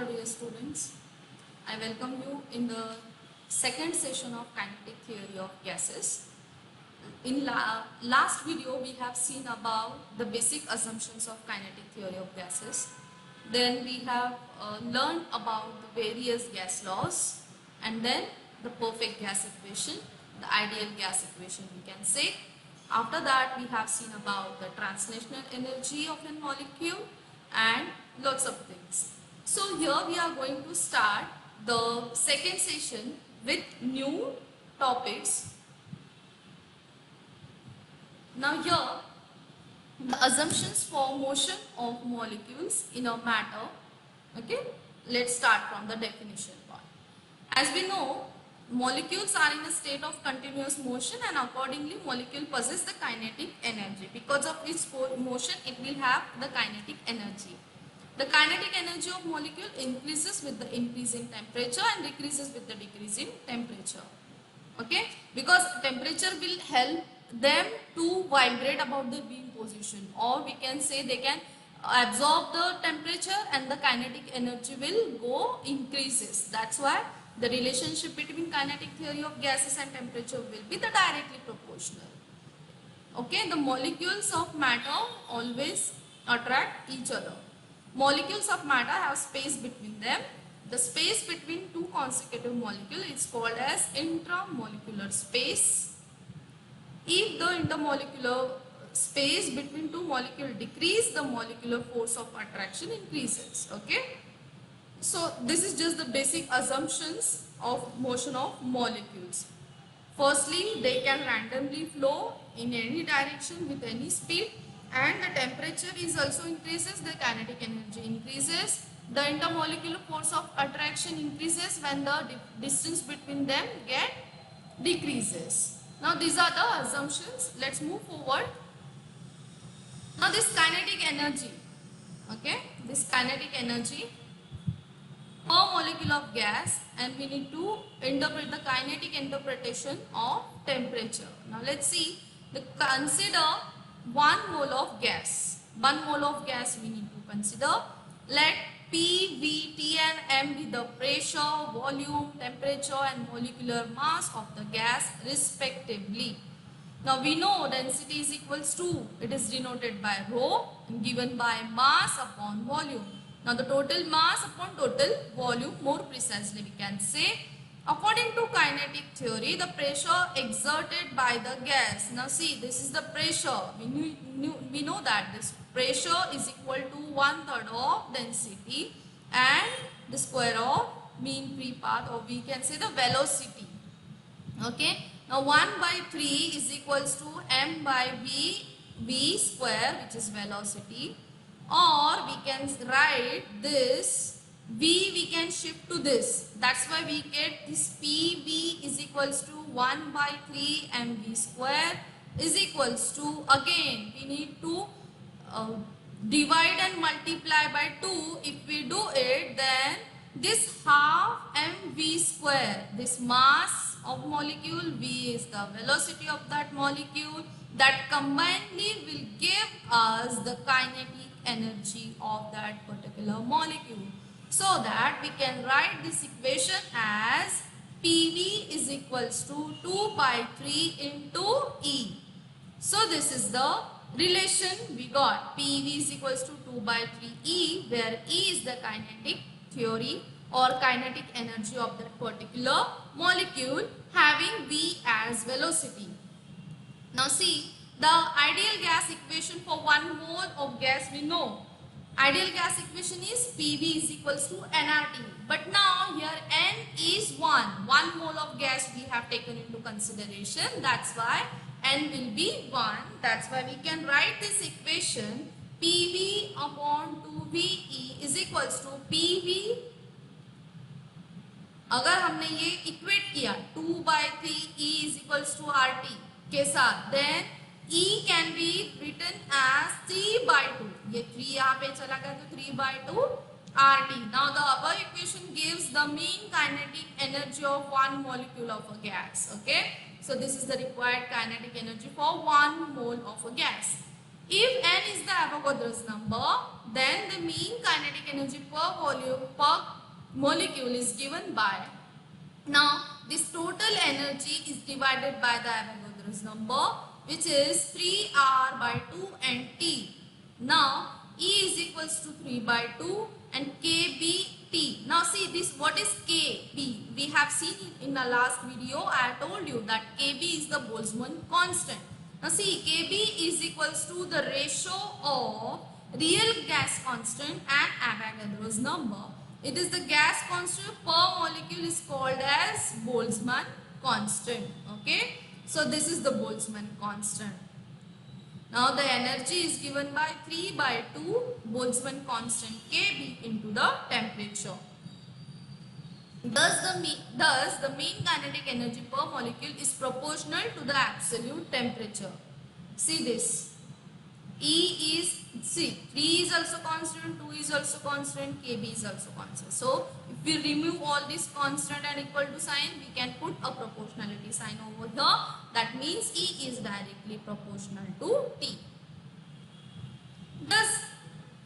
hello dear students. I welcome you in the second session of kinetic theory of gases. In last video we have seen about the basic assumptions of kinetic theory of gases. Then we have learned about the various gas laws and then the perfect gas equation, the ideal gas equation we can say. After that we have seen about the translational energy of a molecule and lots of things. So here we are going to start the second session with new topics. Now here the assumptions for motion of molecules in a matter. Okay, let's start from the definition part. As we know, molecules are in a state of continuous motion and accordingly molecule possess the kinetic energy. Because of its motion it will have the kinetic energy. The kinetic energy of molecule increases with the increase in temperature and decreases with the decrease in temperature. Okay, because temperature will help them to vibrate about the beam position, or we can say they can absorb the temperature and the kinetic energy will go increases. That's why the relationship between kinetic theory of gases and temperature will be the directly proportional. Okay, the molecules of matter always attract each other. Molecules of matter have space between them. The space between two consecutive molecules is called as intramolecular space. If the intermolecular space between two molecules decrease, the molecular force of attraction increases. Okay. So this is just the basic assumptions of motion of molecules. Firstly, they can randomly flow in any direction with any speed, and the temperature is also increases, the kinetic energy increases, the intermolecular force of attraction increases when the distance between them get decreases. Now these are the assumptions. Let's move forward. Now this kinetic energy, okay, this kinetic energy per molecule of gas, and we need to interpret the kinetic interpretation of temperature. Now let's see, consider 1 mole of gas. 1 mole of gas we need to consider. Let P, V, T and M be the pressure, volume, temperature and molecular mass of the gas respectively. Now we know density is equals to, it is denoted by rho and given by mass upon volume. Now the total mass upon total volume, more precisely we can say, according to kinetic theory, the pressure exerted by the gas. Now see, this is the pressure. We know that this pressure is equal to 1/3 of density and the square of mean free path, or we can say the velocity. Okay. Now 1/3 is equals to m by v square, which is velocity. Or we can write this v, we can shift to this. That's why we get this PV is equals to 1/3 mv square is equals to, again we need to divide and multiply by 2. If we do it, then this half mv square, this mass of molecule, v is the velocity of that molecule, that combinedly will give us the kinetic energy of that particular molecule. So that we can write this equation as PV is equals to 2/3 into E. So this is the relation we got. PV is equals to 2/3 E, where E is the kinetic theory or kinetic energy of that particular molecule having V as velocity. Now see, the ideal gas equation for 1 mole of gas we know. Ideal gas equation is PV is equals to nRT. But now here N is 1. 1 mole of gas we have taken into consideration. That's why N will be 1. That's why we can write this equation PV upon 2VE is equals to PV. अगर हमने ये equate किया 2/3 E is equals to RT के साथ, then E can be written as 3/2. ये 3 यहाँ पे चला गया तो 3/2 RT. Now the above equation gives the mean kinetic energy of 1 molecule of a gas. Okay, so this is the required kinetic energy for 1 mole of a gas. If n is the Avogadro's number, then the mean kinetic energy per volume per molecule is given by, now this total energy is divided by the Avogadro's number, which is 3R by 2 and T. Now E is equals to 3 by 2 and KBT. Now see this, what is KB? We have seen it in the last video. I told you that KB is the Boltzmann constant. Now see, KB is equals to the ratio of real gas constant and Avogadro's number. It is the gas constant per molecule is called as Boltzmann constant. Okay. So this is the Boltzmann constant. Now the energy is given by 3 by 2 Boltzmann constant Kb into the temperature. Thus the mean kinetic energy per molecule is proportional to the absolute temperature. See this. E is, see, 3 is also constant, 2 is also constant, Kb is also constant. So if we remove all this constant and equal to sign, we can put a proportionality sign over here. That means E is directly proportional to T. Thus,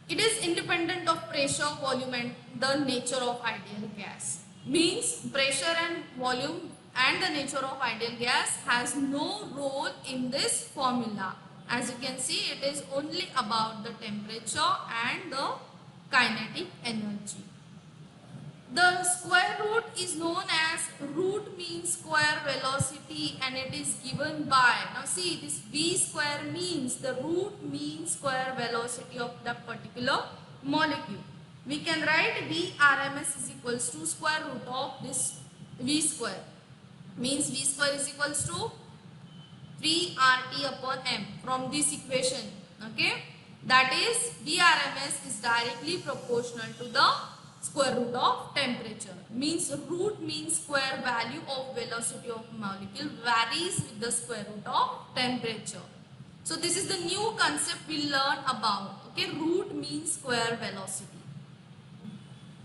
it is independent of pressure, volume and the nature of ideal gas. Means pressure and volume and the nature of ideal gas has no role in this formula. As you can see, it is only about the temperature and the kinetic energy. The square root is known as root mean square velocity and it is given by, now see this V square means the root mean square velocity of the particular molecule. We can write V RMS is equals to square root of this V square. Means V square is equals to 3 RT upon M from this equation. Okay. That is VRMS is directly proportional to the square root of temperature. Means root mean square value of velocity of molecule varies with the square root of temperature. So this is the new concept we learn about. Okay. Root mean square velocity.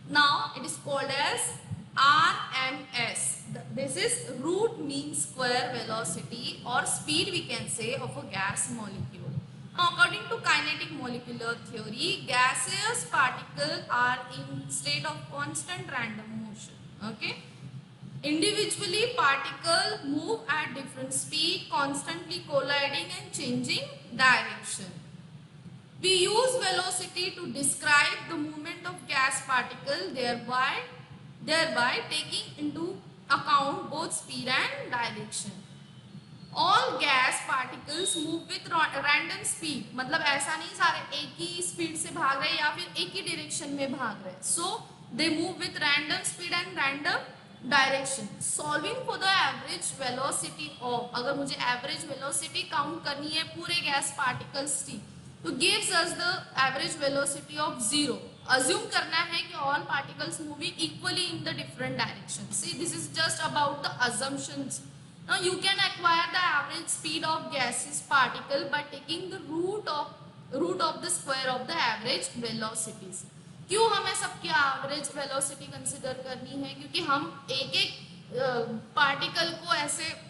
Now it is called as RMS. This is root mean square velocity or speed we can say of a gas molecule. Now according to kinetic molecular theory, gaseous particles are in state of constant random motion. Okay. Individually particles move at different speed, constantly colliding and changing direction. We use velocity to describe the movement of gas particle, thereby taking into account both speed and direction. All gas particles move with random speed. मतलब ऐसा नहीं सारे एक ही speed से भाग रहे या फिर एक ही डायरेक्शन में भाग रहे. So they move with random speed and random direction. Solving for the average velocity of, अगर मुझे average velocity count करनी है पूरे gas particles की, तो gives us the average velocity of 0. Assume करना है कि all particles moving equally in the different directions. See, this is just about the assumptions. Now you can acquire the average speed of gaseous particle by taking the root of the square of the average velocities. क्यों हमें सबकी average velocity consider करनी है? क्योंकि हम एक particle को ऐसे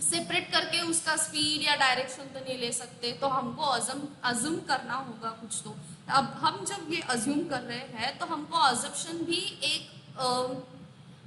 सेपरेट करके उसका स्पीड या डायरेक्शन तो नहीं ले सकते, तो हमको अज्यूम करना होगा कुछ. तो अब हम जब ये अज्यूम कर रहे हैं तो हमको अजम्पशन भी एक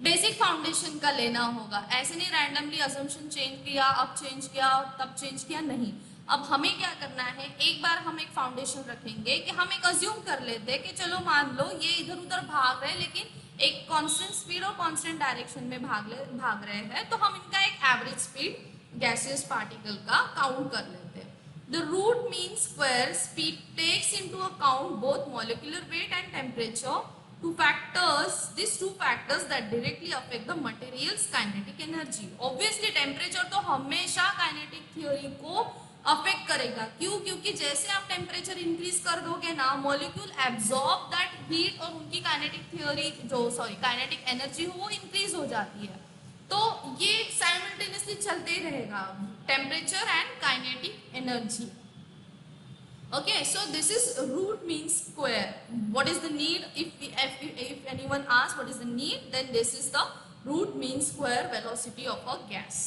बेसिक फाउंडेशन का लेना होगा. ऐसे नहीं रैंडमली अजम्पशन चेंज किया, अब चेंज किया तब चेंज किया, नहीं. अब हमें क्या करना है, एक बार हम एक फाउंडेशन रखेंगे कि हम एक अज्यूम कर लेते हैं कि चलो मान लो ये इधर उधर भाग रहे हैं लेकिन एक कांस्टेंट स्पीड और कांस्टेंट डायरेक्शन में भाग रहे हैं, तो हम इनका एक एवरेज स्पीड गैसियस पार्टिकल का काउंट कर लेते हैं. The root mean square speed takes into account both molecular weight and temperature, these two factors that directly affect the material's kinetic energy. Obviously temperature तो हमेशा काइनेटिक थ्योरी को affect करेगा. क्यों? क्योंकि जैसे आप टेम्परेचर इंक्रीज कर दोगे ना, मॉलिक्यूल एब्जॉर्ब दैट हीट और उनकी काइनेटिक थ्योरी काइनेटिक एनर्जी वो इंक्रीज हो जाती है. तो ये साइमल्टेनियसली चलते ही रहेगा, temperature and kinetic energy. Okay, so this is root mean square. What is the need? If anyone asks what is the need, then this is the root mean square velocity of a gas.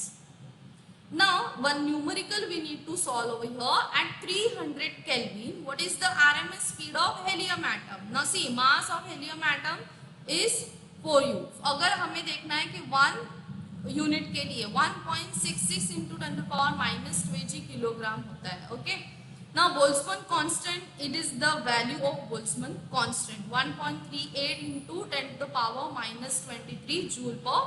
Now, one numerical we need to solve over here. At 300 Kelvin, what is the RMS speed of helium atom? Now see, mass of helium atom is 4U. अगर हमें देखना है कि 1 unit के लिए 1.66 into 10⁻⁻2 kilogram होता है. Okay. Now Boltzmann constant, it is the value of Boltzmann constant 1.38 into 10⁻⁻23 joule per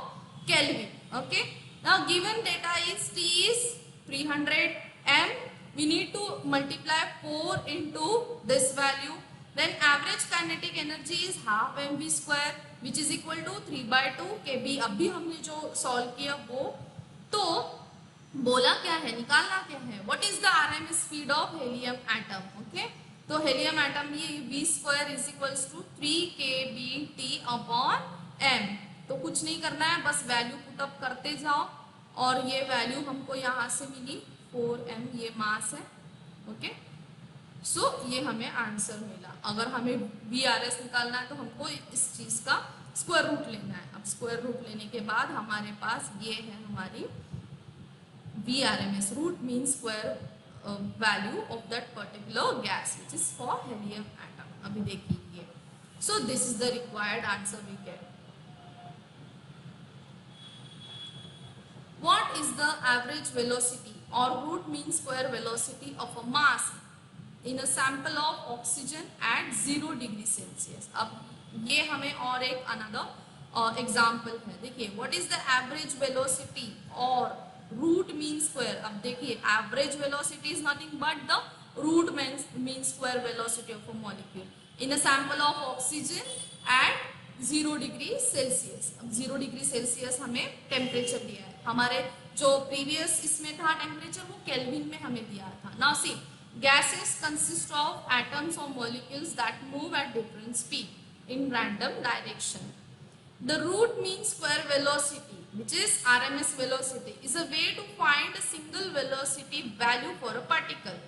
Kelvin. Okay. Now given data is T is 300 M. We need to multiply 4 into this value. Then average kinetic energy is half mv square, which is equal to 3/2 kb. अभी हमने जो solve किया वो तो बोला क्या है, निकालना क्या है, what is the RMS speed of helium atom. Okay, तो helium atom ये v square is equals to 3 kbt upon m. तो कुछ नहीं करना है, बस वैल्यू पुटअप करते जाओ और ये वैल्यू हमको यहाँ से मिली 4m, ये मास है. ओके, सो ये हमें आंसर मिला. अगर हमें VRS निकालना है तो हमको इस चीज का स्क्वायर रूट लेना है. अब स्क्वायर रूट लेने के बाद हमारे पास ये है हमारी VRMS. Root means square value of that particular gas which is for helium atom. अभी देखिए, so this is the required answer we get. What is the average velocity or root mean square velocity of a mass in a sample of oxygen at 0 degree Celsius? अब ये हमें और एक another example है. देखिए, what is the average velocity or root mean square? अब देखिए, average velocity is nothing but the root mean square velocity of a molecule in a sample of oxygen at 0 degree Celsius. अब 0 degree Celsius हमें temperature दिया है. हमारे जो previous इसमें था टेम्परेचर वो केल्विन में हमें दिया था. Now see, gases consist of atoms or molecules that move at different speed in random direction. The root mean square velocity, which is RMS velocity, is a way to find a single velocity value for a particle.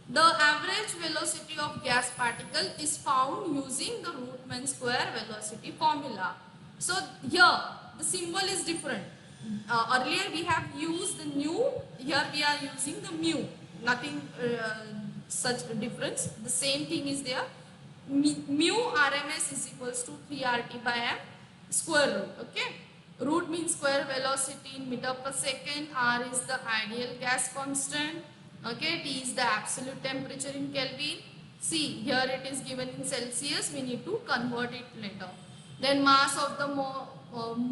The average velocity of gas particle is found using the root mean square velocity formula. So here the symbol is different. Earlier we have used the nu, here we are using the mu. Nothing such a difference. The same thing is there. Mu RMS is equals to 3 RT by m square root. Okay. Root means square velocity in meter per second. R is the ideal gas constant. Okay, T is the absolute temperature in Kelvin. See, here it is given in Celsius. We need to convert it later. Then mass of the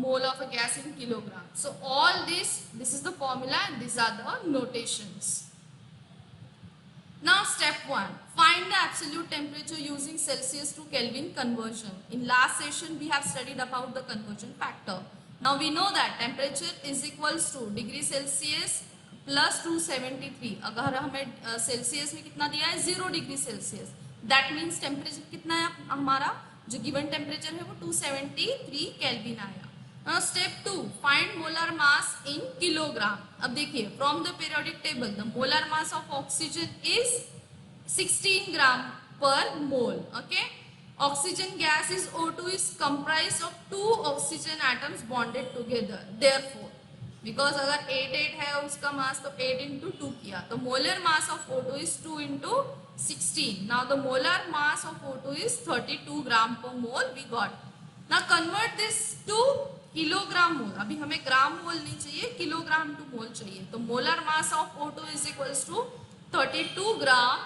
mole of a gas in kilogram. So all this is the formula and these are the notations. Now step 1. Find the absolute temperature using Celsius to Kelvin conversion. In last session we have studied about the conversion factor. Now we know that temperature is equals to degree Celsius plus 273. अगर हमें Celsius में कितना दिया है 0 degree Celsius, that means temperature कितना है हमारा जो गिवन टेम्परेचर है वो 273 केल्विन आया. Step 2, find molar mass in kilogram. अब देखिए, from the periodic table the molar mass of oxygen is 16 gram per mole. Okay, oxygen gas is O2 is comprised of 2 oxygen atoms bonded together. Therefore, because अगर 8 है उसका मास तो 8 into 2 किया तो molar mass of O2 is 2 into 16. Now the molar mass of O2 is 32 gram per mole we got. Now convert this to kilogram mole. अभी हमें ग्राम मोल नहीं चाहिए, किलोग्राम टू मोल चाहिए. तो molar mass of O2 is equals to 32 gram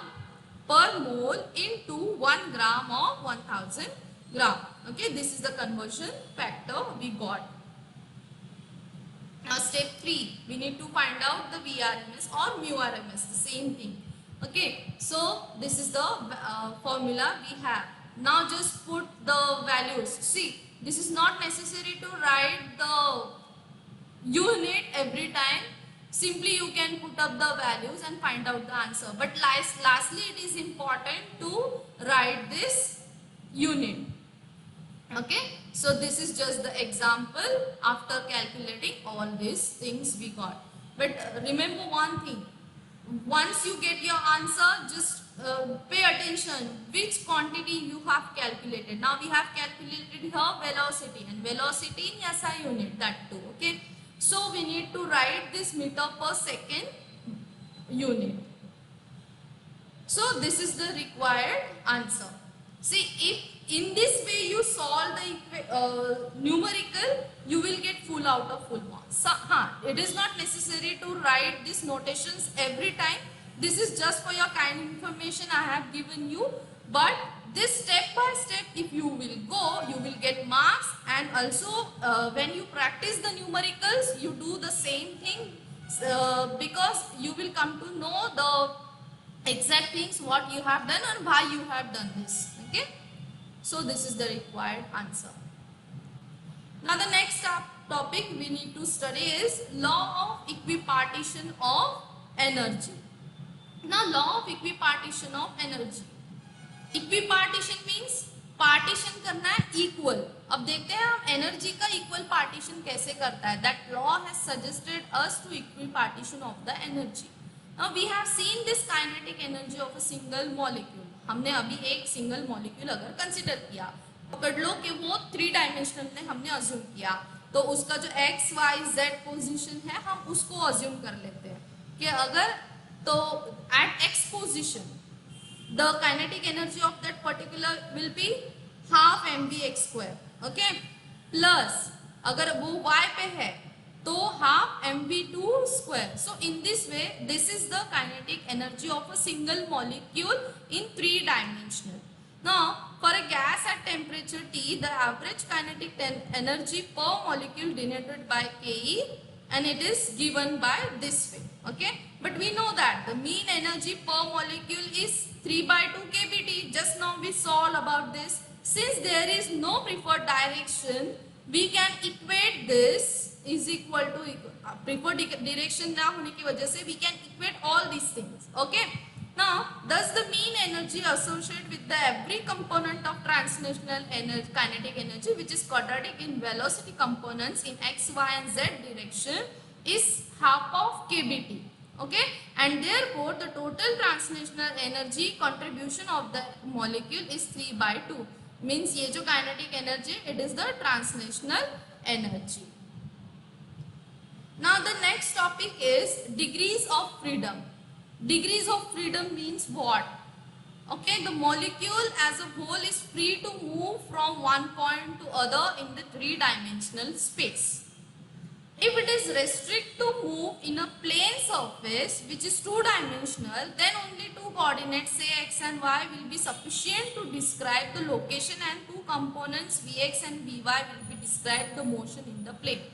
per mole into 1 gram of 1000 gram. Okay, this is the conversion factor we got. Now step 3, we need to find out the VRMS or mu RMS, the same thing. Okay, so this is the formula we have. Now just put the values. See, this is not necessary to write the unit every time. Simply you can put up the values and find out the answer. But lastly it is important to write this unit. Okay, so this is just the example after calculating all these things we got. But remember one thing, once you get your answer just pay attention which quantity you have calculated. Now we have calculated here velocity and velocity in SI unit, that too. Okay, So we need to write this meter per second unit. So this is the required answer. See, if in this way you solve the numerical, you will get full out of full marks. So, it is not necessary to write these notations every time. This is just for your kind information I have given you. But this step by step, if you will go, you will get marks. And also when you practice the numericals, you do the same thing because you will come to know the exact things what you have done and why you have done this. Okay, so this is the required answer. Now the next topic we need to study is law of equipartition of energy. Now law of equipartition of energy. Equipartition means partition करना है equal. अब देखते हैं हम energy का equal partition कैसे करता है. That law has suggested us to equipartition of the energy. Now we have seen this kinetic energy of a single molecule. हमने अभी एक सिंगल मॉलिक्यूल अगर कंसिडर किया, पकड़ लो कि वो 3 डायमेंशनल में हमने अज्यूम किया, तो उसका जो एक्स वाई जेड पोजिशन है हम उसको अज्यूम कर लेते हैं कि अगर तो at X position the kinetic energy of that particular will be half mvx square. Okay, plus अगर वो y पे है तो half mv2 square. So in this way this is the kinetic energy of a single molecule in 3 dimensional. Now for a gas at temperature T, the average kinetic energy per molecule denoted by Ke, and it is given by this way. Okay, but we know that the mean energy per molecule is 3/2 kBT. Just now we solved about this. Since there is no preferred direction, we can equate this is equal to preferred direction ना होने की वजह से we can equate all these things. Okay, now thus the mean energy associated with the every component of translational energy, kinetic energy, which is quadratic in velocity components in x, y and z direction, is half of kBT. Okay, and therefore the total translational energy contribution of the molecule is 3/2. Means ये जो kinetic energy, it is the translational energy. Now the next topic is degrees of freedom. Degrees of freedom means what? Okay, the molecule as a whole is free to move from one point to other in the 3-dimensional space. If it is restricted to move in a plane surface which is 2-dimensional, then only 2 coordinates, say x and y, will be sufficient to describe the location, and 2 components vx and vy will be described the motion in the plane.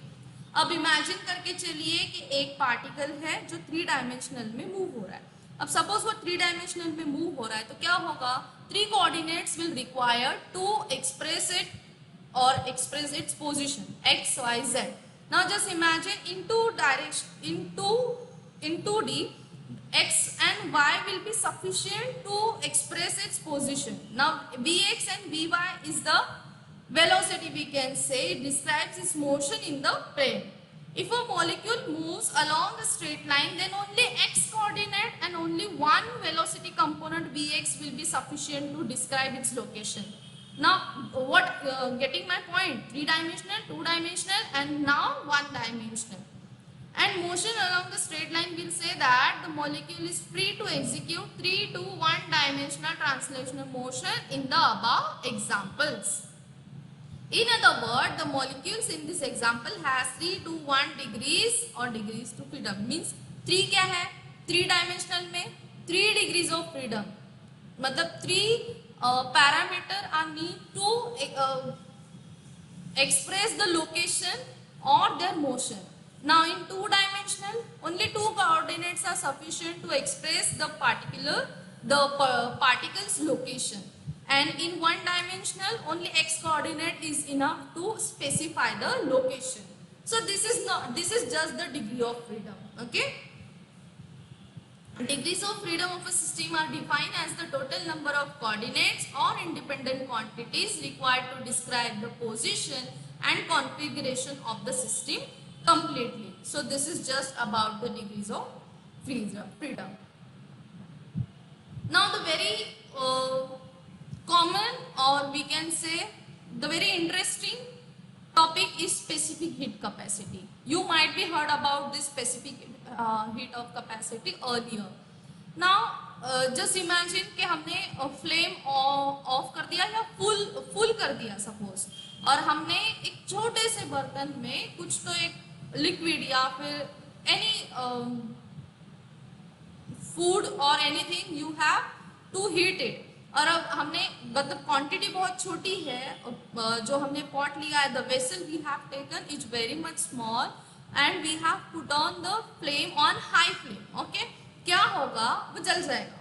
अब imagine करके चलिए कि एक particle है जो 3 dimensional में move हो रहा है. अब सपोज वो 3 डायमेंशनल में मूव हो रहा है तो क्या होगा, 3 coordinates will require to express it और express its position x, y, z. Now just imagine in 2 direction, in 2D, x and y will be sufficient to express its position. Now vx and vy is the velocity, we can say. It describes its motion in the plane. If a molecule moves along a straight line, then only x coordinate and only one velocity component vx will be sufficient to describe its location. Now what, getting my point? 3-dimensional, 2-dimensional and now 1-dimensional. And motion along the straight line will say that the molecule is free to execute 3 to 1-dimensional translational motion in the above examples. In other words, the molecules in this example has 3 to 1 degrees or degrees to freedom. Means 3 क्या है, 3-dimensional में 3 degrees of freedom. मतलब 3 parameter are need to express the location or their motion. Now in 2-dimensional, only 2 coordinates are sufficient to express the particle's location, and in 1-dimensional only x coordinate is enough to specify the location. So this is just the degree of freedom. Okay, degrees of freedom of a system are defined as the total number of coordinates or independent quantities required to describe the position and configuration of the system completely. So this is just about the degrees of freedom. Now the very common, or we can say the very interesting topic is specific heat capacity. You might be heard about this specific heat of capacity earlier. Now just imagine कि हमने flame of कर दिया या full कर दिया suppose, और हमने एक छोटे से बर्तन में कुछ तो एक लिक्विड या फिर एनी फूड और anything you have to heat it, और अब हमने मतलब क्वांटिटी बहुत छोटी है, जो हमने पॉट लिया है, the vessel we have taken is very much small and we have put on the flame on high flame. Okay, क्या होगा, वो जल जाएगा.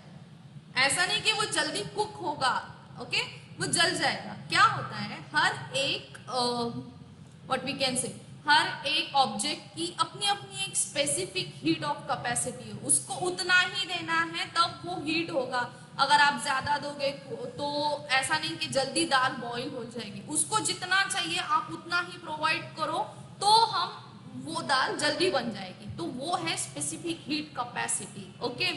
ऐसा नहीं कि वो जल्दी कुक होगा, ओके, वो जल जाएगा. क्या होता है, हर एक व्हाट वी कैन से, हर एक ऑब्जेक्ट की अपनी अपनी एक स्पेसिफिक हीट ऑफ कैपेसिटी है, उसको उतना ही देना है तब वो हीट होगा. अगर आप ज्यादा दोगे तो ऐसा नहीं कि जल्दी दाल बॉईल हो जाएगी, उसको जितना चाहिए आप उतना ही प्रोवाइड करो तो हम वो दाल जल्दी बन जाएगी. तो वो है स्पेसिफिक हीट कैपेसिटी. ओके,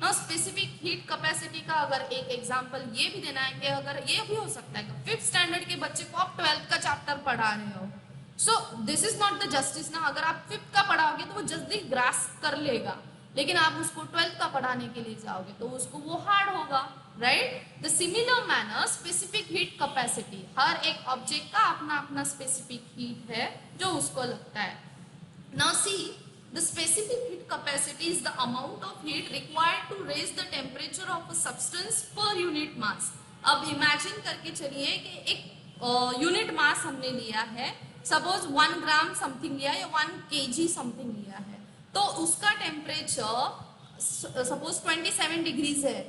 ना स्पेसिफिक हीट कैपेसिटी का अगर एक एग्जांपल ये भी देना है कि अगर ये भी हो सकता है कि 5th स्टैंडर्ड के बच्चे को आप 12th का चैप्टर पढ़ा रहे हो, so this is not the justice ना. अगर आप 5th का पढ़ाओगे तो वो जल्दी ग्रास्प कर लेगा, लेकिन आप उसको 12th का पढ़ाने के लिए जाओगे तो उसको वो हार्ड होगा, right. The similar manner specific heat capacity, हर एक ऑब्जेक्ट का अपना अपना स्पेसिफिक हीट है जो उसको लगता है. Now see, the specific heat capacity is the amount of heat required to raise the temperature of a substance per unit mass. अब imagine करके चलिए कि एक यूनिट मास हमने लिया है, सपोज 1 ग्राम समथिंग लिया या 1 kg समथिंग लिया है, तो उसका टेम्परेचर सपोज 27 डिग्रीज है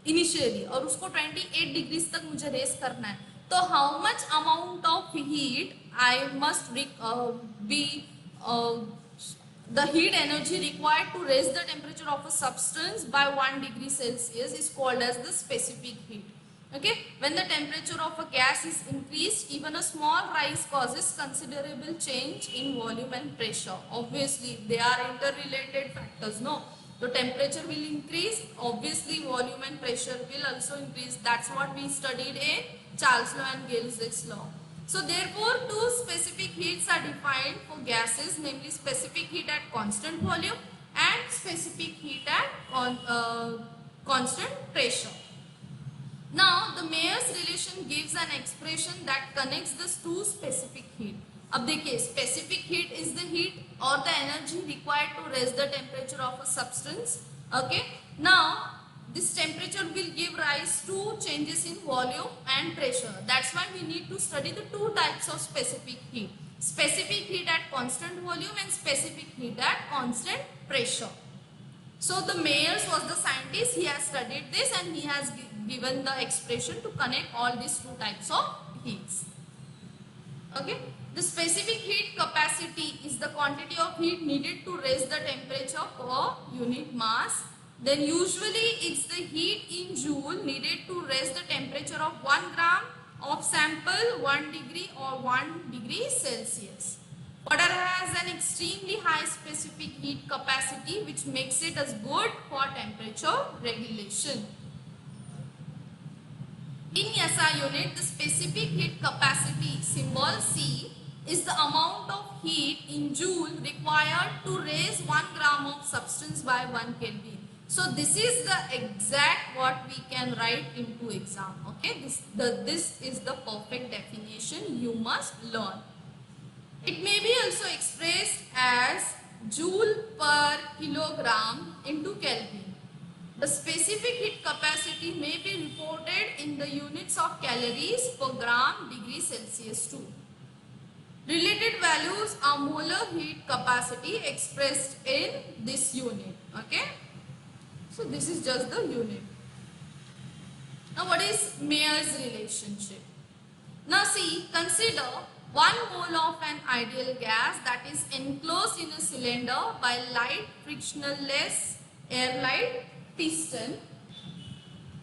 इनिशियली और उसको 28 डिग्रीज तक मुझे रेस करना है. तो how much amount of heat I must be the heat energy required to raise the temperature of a substance by 1 degree Celsius is called as the specific heat. Okay, when the temperature of a gas is increased, even a small rise causes considerable change in volume and pressure. Obviously they are interrelated factors, no? So temperature will increase, obviously volume and pressure will also increase. That's what we studied in Charles law and Gill-Ziggs law. So therefore two specific heats are defined for gases, namely specific heat at constant volume and specific heat at constant pressure. Now the Mayer's relation gives an expression that connects the two specific heat. अब देखिए, specific heat is the heat or the energy required to raise the temperature of a substance. Okay, now this temperature will give rise to changes in volume and pressure. That's why we need to study the two types of specific heat. Specific heat at constant volume and specific heat at constant pressure. So the Mayer's was the scientist, he has studied this and he has given the expression to connect all these two types of heats. Okay, the specific heat capacity is the quantity of heat needed to raise the temperature per unit mass. Then usually it's the heat in joule needed to raise the temperature of 1 gram of sample 1 degree or 1 degree Celsius. Water has an extremely high specific heat capacity which makes it as good for temperature regulation. In SI unit, the specific heat capacity, symbol C, is the amount of heat in joule required to raise 1 gram of substance by 1 Kelvin. So this is the exact what we can write into exam. Okay, this is the perfect definition you must learn. It may be also expressed as joule per kilogram into Kelvin. The specific heat capacity may be reported in the units of calories per gram degree Celsius too. Related values are molar heat capacity expressed in this unit. Okay. So this is just the unit. Now what is Mayer's relationship? Now see, consider 1 mole of an ideal gas that is enclosed in a cylinder by light frictionless air-light piston.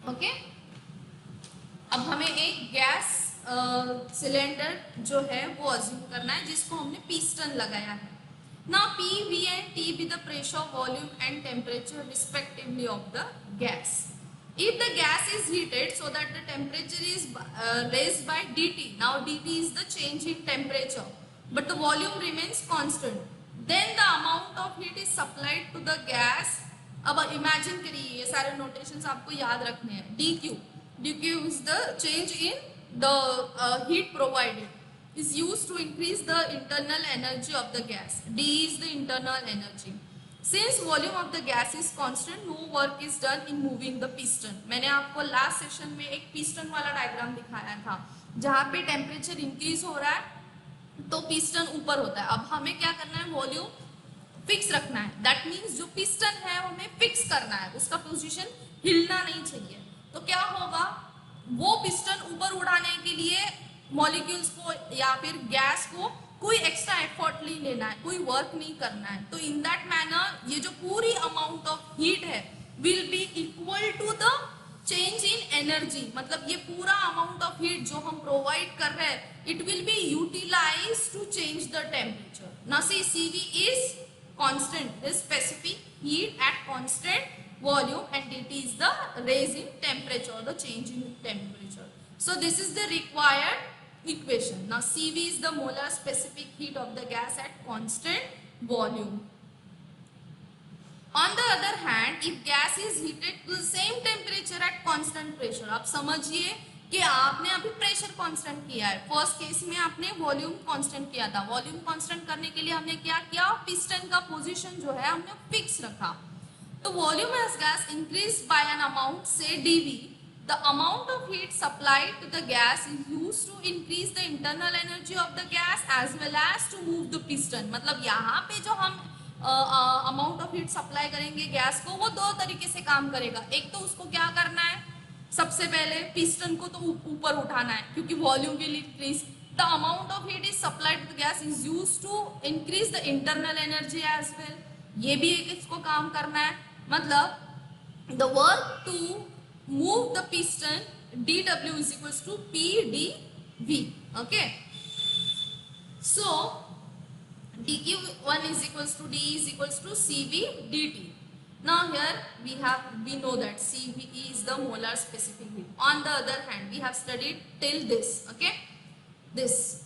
Okay? अब हमें एक gas cylinder जो है वो assume करना है जिसको हमने पिस्टन लगाया है. Now P, V and T be the pressure, volume and temperature respectively of the gas. If the gas is heated so that the temperature is raised by dt, now dt is the change in temperature, but the volume remains constant, then the amount of heat is supplied to the gas. अब imagine करिए, ये सारे notations आपको याद रखने हैं. dq is the change in the heat provided is used to increase the internal energy of the gas. d is the internal energy. Since volume of the gas is constant, no work is done in moving the piston. मैंने आपको last session में एक piston वाला diagram दिखाया था जहाँ पे temperature increase हो रहा है तो पिस्टन ऊपर होता है. अब हमें क्या करना है, वॉल्यूम फिक्स रखना है. दैट मीन्स जो पिस्टन है वो हमें फिक्स करना है, उसका पोजीशन हिलना नहीं चाहिए. तो क्या होगा, वो पिस्टन ऊपर उड़ाने के लिए मॉलिक्यूल्स को या फिर गैस को कोई एक्स्ट्रा एफर्ट नहीं लेना है, कोई वर्क नहीं करना है. तो इन दैट मैनर ये जो पूरी अमाउंट ऑफ हीट है will be equal to the change in energy. मतलब ये पूरा अमाउंट ऑफ हीट जो हम प्रोवाइड कर रहे हैं it will be utilize to change the temperature. Now see CV इज constant, the specific heat at constant volume, and dt is the raise in temperature, the change in temperature. So this is the required equation. Now CV is the molar specific heat of the gas at constant volume. On the other hand, if gas is heated to the same temperature at constant pressure, आप समझिए कि आपने अभी pressure constant किया है. First case में आपने volume constant किया था. वॉल्यूम कांस्टेंट करने के लिए हमने क्या किया, पिस्टन का पोजीशन जो है हमने फिक्स रखा. तो volume as gas increase by an amount से dV, the amount of heat supplied to the gas is used to increase the internal energy of the gas as well as to move the piston. मतलब यहाँ पे जो हम amount of heat supply करेंगे gas को वो दो तरीके से काम करेगा. एक तो उसको क्या करना है, सबसे पहले पिस्टन को तो ऊपर उठाना है क्योंकि volume will increase. The amount of heat is supplied to the gas is used to increase the internal energy as well. ये भी एक इसको काम करना है. मतलब the work to move the piston dW is equals to PdV. Okay, so dq1 is equals to d is equals to CV dt. Now here we know that CV is the molar specific heat. On the other hand, we have studied till this. Okay, this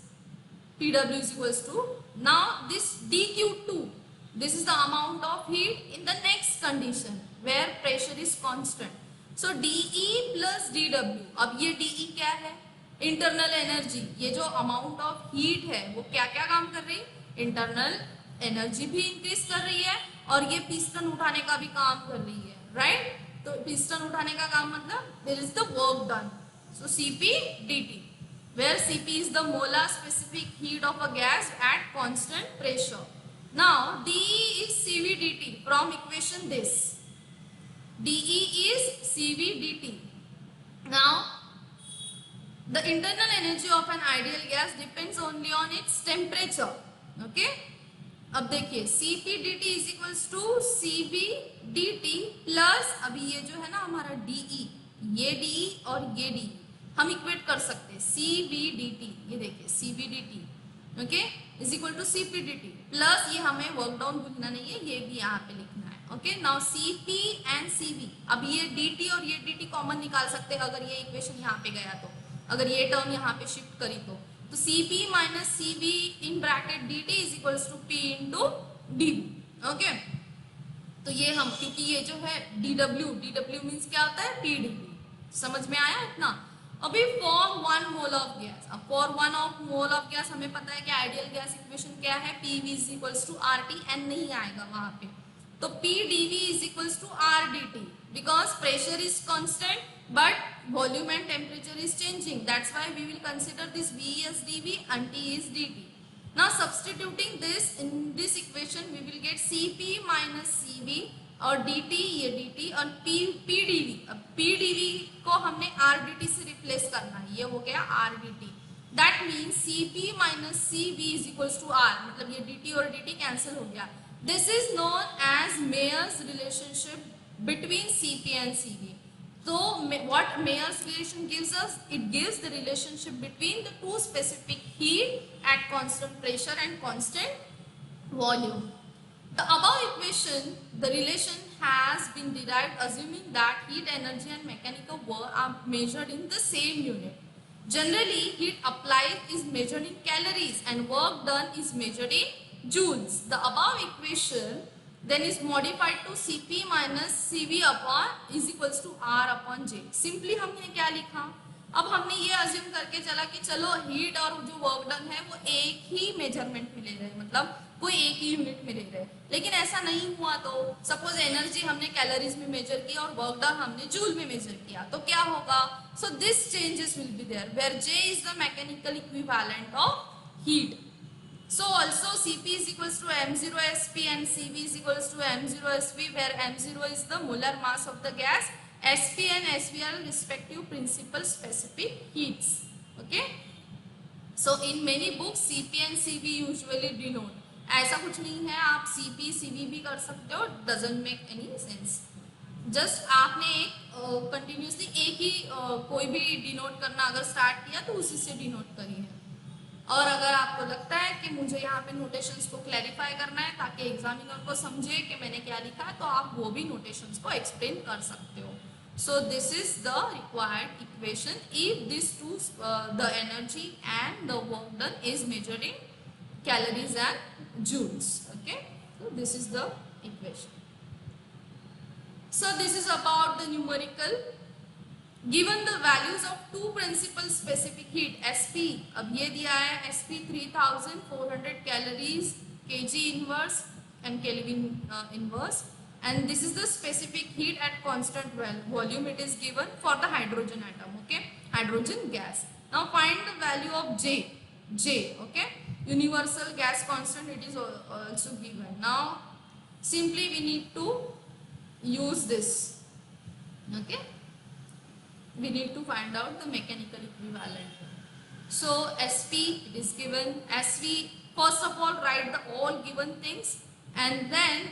PW is equals to, now this dq2, this is the amount of heat in the next condition where pressure is constant. So DE plus DW. अब ये DE क्या है, internal energy. ये जो amount of heat है वो क्या क्या काम कर रही है, इंटरनल एनर्जी भी इंक्रीज कर रही है और ये पिस्टन उठाने का भी काम कर रही है. राइट, तो पिस्टन उठाने का काम मतलब there is the work done. So CP dt, where CP is the molar specific heat of a gas at constant pressure. Now DE is CV dt from equation this. DE is CV dt. Now the internal energy of an ideal gas depends only on its temperature. Okay, अब देखिए CP dt is equals to CV dt plus अभी ये जो है ना हमारा DE, ये DE और ये DE हम इक्वेट कर सकते हैं. CV dt, ये देखिए CV dt okay is equal to CP dt plus ये हमें वर्क डाउन लिखना नहीं है, ये भी यहाँ पे लिखना है. Okay, now CP and CV. अब ये DT और ये DT कॉमन निकाल सकते हैं अगर ये इक्वेशन यहाँ पे गया तो, अगर ये टर्म यहाँ पे शिफ्ट करी तो CP minus CV in bracket DT is equals to P into DV. Okay, तो ये हम क्योंकि ये जो है DW मीन्स क्या होता है PdV. समझ में आया इतना. अभी फॉर 1 मोल ऑफ गैस, अब फॉर 1 मोल ऑफ गैस हमें पता है कि आइडियल गैस इक्वेशन क्या है, PV is equals to RT. N नहीं आएगा वहां पे, तो PdV is equals to RdT because pressure is constant but volume and temperature is changing. That's why we will consider this V as dV and T is dt. Now substituting this in this equation we will get CP minus CV और dt, ये dt और PdV. अब PdV को हमने RdT से replace करना है, ये हो गया RdT. That means CP minus CV is equals to R. मतलब ये dt और dt कैंसिल हो गया. This is known as Mayer's relationship between CP and CV. So what Mayer's relation gives us? It gives the relationship between the two specific heat at constant pressure and constant volume. The above equation, the relation has been derived assuming that heat energy and mechanical work are measured in the same unit. Generally, heat applied is measured in calories and work done is measured in joules. The above equation then is modified to Cp minus Cv upon is equals to R upon J. Simply हमने क्या लिखा, अब हमने ये assume करके चला कि चलो हीट और जो वर्क डन है वो एक ही मेजरमेंट में ले रहे हैं, मतलब कोई एक ही यूनिट में ले रहे हैं, लेकिन ऐसा नहीं हुआ। तो सपोज एनर्जी हमने कैलोरीज में मेजर किया और वर्क डन हमने जूल में मेजर किया, तो क्या होगा? So this changes will be there where J is the mechanical equivalent of heat. So also Cp is equals to m0 Sp and Cv is equals to m0 Sv, where m0 is the molar mass of the gas, Sp and Sv are respective principal specific heats. Okay. So in many books Cp and Cv usually denote. ऐसा कुछ नहीं है, आप Cp Cv भी कर सकते हो, doesn't make any sense. Just आपने एक कंटिन्यूसली एक ही कोई भी डिनोट करना अगर स्टार्ट किया तो उसी से डिनोट करिए। और अगर आपको लगता है कि मुझे यहाँ पे नोटेशंस को क्लैरिफाई करना है ताकि एग्जामिनर को समझे कि मैंने क्या लिखा है, तो आप वो भी नोटेशंस को एक्सप्लेन कर सकते हो। So this is the required equation if this to the energy and the work done is measured in calories and joules. Okay, so this is the equation. So this is about the numerical. Given the values of two principal specific heat Sp, अब ये दिया है Sp 3400 calories kg inverse and Kelvin inverse, and this is the specific heat at constant volume. It is given for the hydrogen atom, okay, hydrogen gas. Now find the value of J, okay, universal gas constant. It is also given. Now simply we need to use this, okay. We need to find out the mechanical equivalent. So Sp, it is given. Sv, first of all write the all given things, and then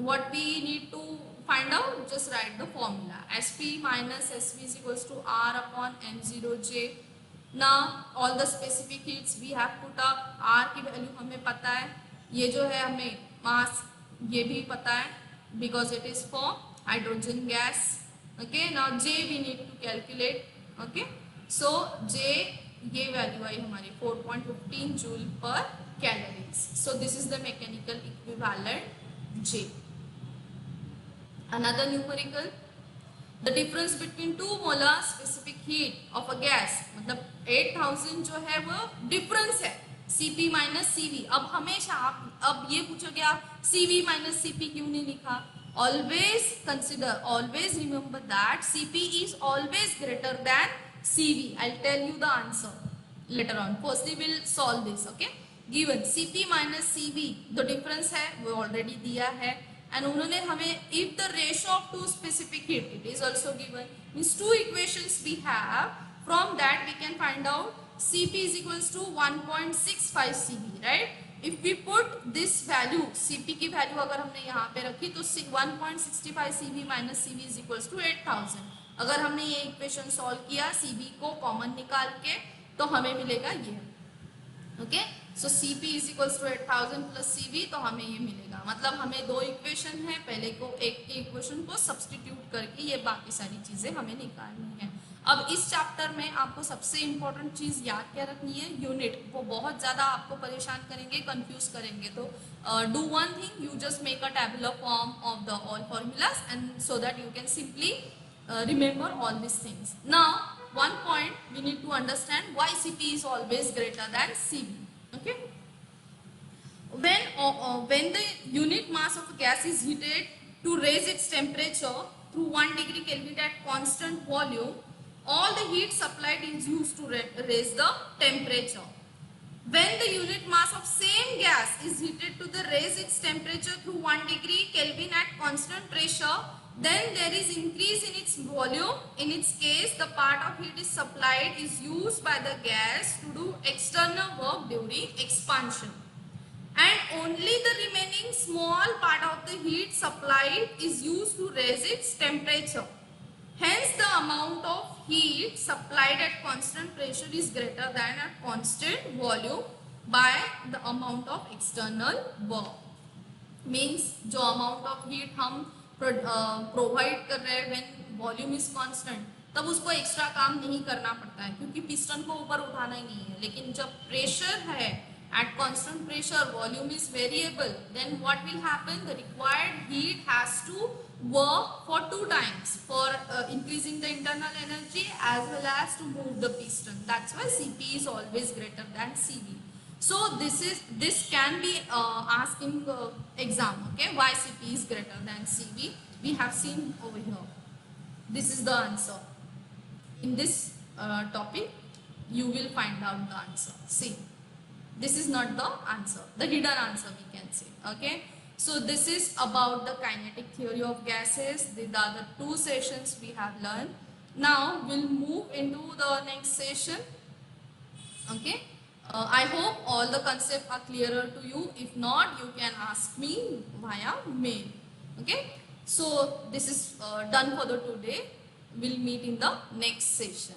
what we need to find out, just write the formula. Sp minus Sv is equals to R upon m0J. Now all the specific heats we have put up. R की value हमें पता है, ये जो है हमें मास ये भी पता है because it is for hydrogen gas. Okay, now J we need to calculate. Okay, so J ये वैल्यू आई हमारी 4.15 जूल पर calories. So this is the mechanical equivalent J. Another numerical, the difference between two molar specific heat of a gas, मतलब 8000 जो है वो difference है Cp minus Cv. अब हमेशा आप अब ये पूछोगे आप Cv माइनस Cp क्यों नहीं लिखा? Always consider, always remember that Cp is always greater than Cv. I'll tell you the answer later on. Firstly we'll solve this. Okay, given Cp minus Cv, the difference है वो already दिया है, and उन्होंने हमें if the ratio of two specific heat, it is also given. Means two equations we have, from that we can find out Cp is equals to 1.65 Cv, right? If we put this value, Cp की value अगर हमने यहाँ पे रखी तो 1.65 Cv minus Cv is equals to 8000. अगर हमने ये इक्वेशन सॉल्व किया Cv को कॉमन निकाल के तो हमें मिलेगा ये. Okay, so Cp is equals to 8000 plus Cv, तो हमें ये मिलेगा. मतलब हमें दो इक्वेशन है, पहले को एक इक्वेशन को सब्सटीट्यूट करके ये बाकी सारी चीजें हमें निकालनी है. अब इस चैप्टर में आपको सबसे इम्पोर्टेंट चीज याद क्या रखनी है, यूनिट. वो बहुत ज्यादा आपको परेशान करेंगे, कंफ्यूज करेंगे. तो do one thing, you just make a tabular form of the all formulas and so that you can simply remember all these things. Now one point we need to understand why Cp is always greater than Cv. Okay, when the unit mass of a gas is heated to raise its temperature through 1 degree Kelvin at constant volume, all the heat supplied is used to raise the temperature. When the unit mass of same gas is heated to the raise its temperature through 1 degree Kelvin at constant pressure, then there is increase in its volume. In its case, the part of heat is supplied is used by the gas to do external work during expansion, and only the remaining small part of the heat supplied is used to raise its temperature. Hence, the amount of heat supplied at constant pressure is greater than at constant volume by the amount of external work. Means जो amount of heat हम provide कर रहे हैं when volume is constant, तब उसको extra काम नहीं करना पड़ता है क्योंकि पिस्टन को ऊपर उठाना ही नहीं है. लेकिन जब प्रेशर है At constant pressure, volume is variable. Then what will happen? The required heat has to work for two times, for increasing the internal energy as well as to move the piston. That's why Cp is always greater than Cv. So this can be asked in the exam. Okay, why Cp is greater than Cv? We have seen over here. This is the answer. In this topic, you will find out the answer. See. This is not the answer, the hidden answer we can say. Okay, so this is about the kinetic theory of gases. These are the two sessions we have learned. Now we'll move into the next session. Okay, I hope all the concepts are clearer to you. If not, you can ask me via mail. Okay, so this is done for the today. We'll meet in the next session.